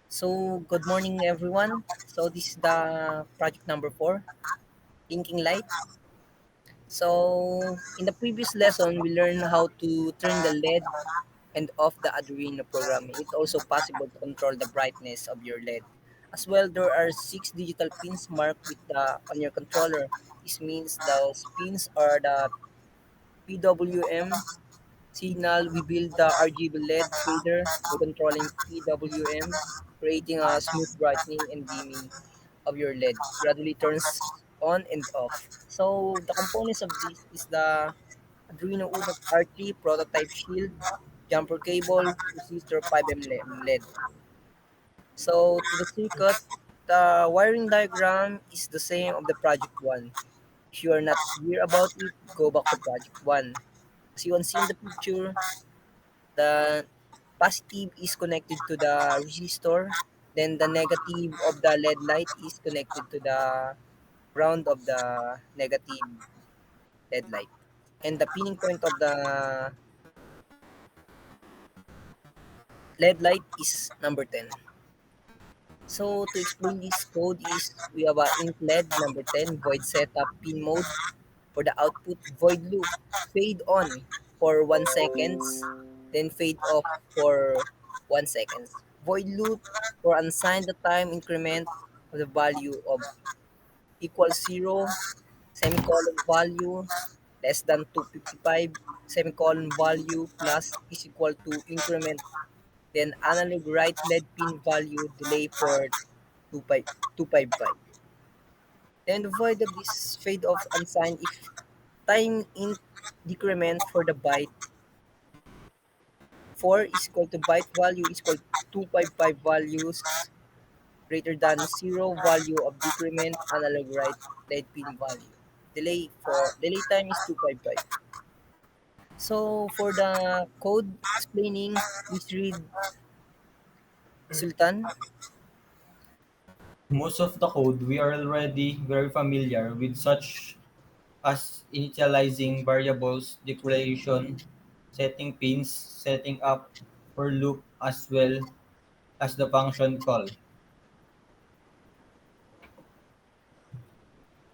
Good morning, everyone. This is the project number 4, Blinking Light. In the previous lesson, we learned how to turn the LED and off the Arduino programming. It's also possible to control the brightness of your LED. As well, there are 6 digital pins marked with the on your controller. This means those pins are the PWM signal. We build the RGB LED fader by controlling PWM, creating a smooth brightening and dimming of your LED. Gradually turns on and off. So the components of this is the Arduino Uno R3 prototype shield, jumper cable, resistor 5mm LED. So to the circuit, the wiring diagram is the same of the project 1. If you are not clear about it, go back to project 1. As you can see in the picture, the positive is connected to the resistor, then the negative of the LED light is connected to the ground of the negative LED light. And the pinning point of the LED light is number 10. So to explain this code is we have a int LED number 10 void setup pin mode for the output, void loop fade on for 1 second, then fade off for 1 second. Void loop for unsigned the time increment of the value of equals 0, semicolon value less than 255, semicolon value plus is equal to increment, then analog right LED pin value delay for 255. Then the void of this fade off unsigned if time in decrement for the byte 4 is equal to byte value is equal to 255 values greater than 0 value of decrement analog right LED pin value. Delay time is 255. So for the code explaining, please read Sultan. Most of the code we are already very familiar with, such as initializing variables, declaration, setting pins, setting up for loop, as well as the function call.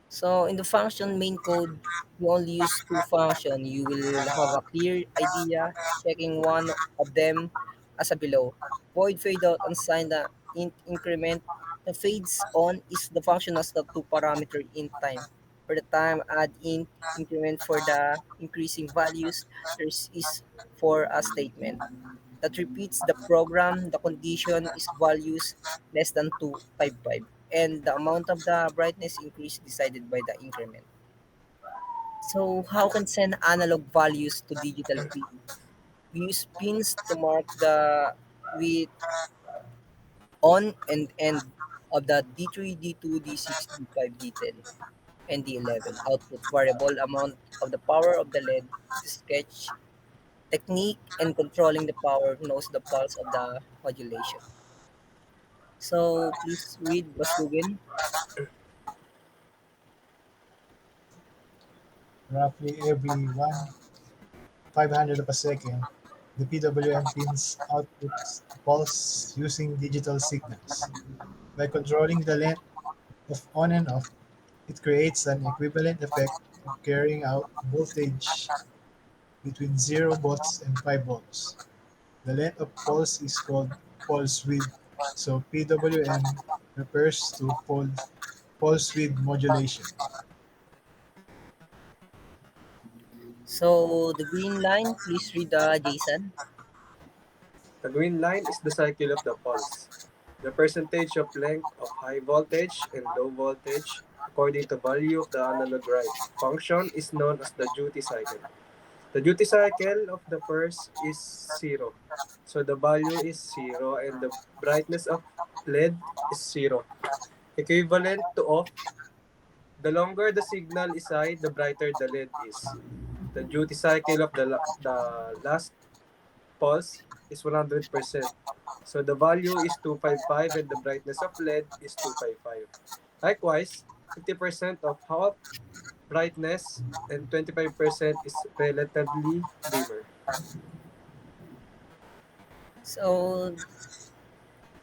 So in the function main code, you only use two functions. You will have a clear idea, checking one of them as a below. Void fade out unsigned the int increment. The fades on is the function as the two parameter int time. For the time add int increment for the increasing values, there is for a statement that repeats the program. The condition is values less than 255, and the amount of the brightness increase decided by the increment. So how can send analog values to digital pin? We use pins to mark the with on and end of the D3, D2, D6, D5, D10, and D11. Output variable amount of the power of the LED. The sketch technique and controlling the power knows the pulse of the modulation. So please read Basugin. Roughly every 1/500 of a second, the PWM pins outputs a pulse using digital signals. By controlling the length of on and off, it creates an equivalent effect of carrying out voltage between 0 volts and 5 volts. The length of pulse is called pulse width, so PWM refers to pulse width modulation. So the green line, please read Jason. The green line is the cycle of the pulse. The percentage of length of high voltage and low voltage according to value of the analog right function is known as the duty cycle. The duty cycle of the first is 0. So the value is 0 and the brightness of LED is 0. Equivalent to off, the longer the signal is high, the brighter the LED is. The duty cycle of the last pulse is 100%. So the value is 255 and the brightness of LED is 255. Likewise, 50% of half brightness and 25% is relatively dimmer. So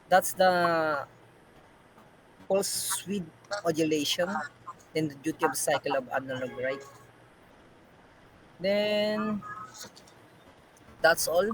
That's the pulse width modulation, then the duty of cycle of analog, right? Then that's all.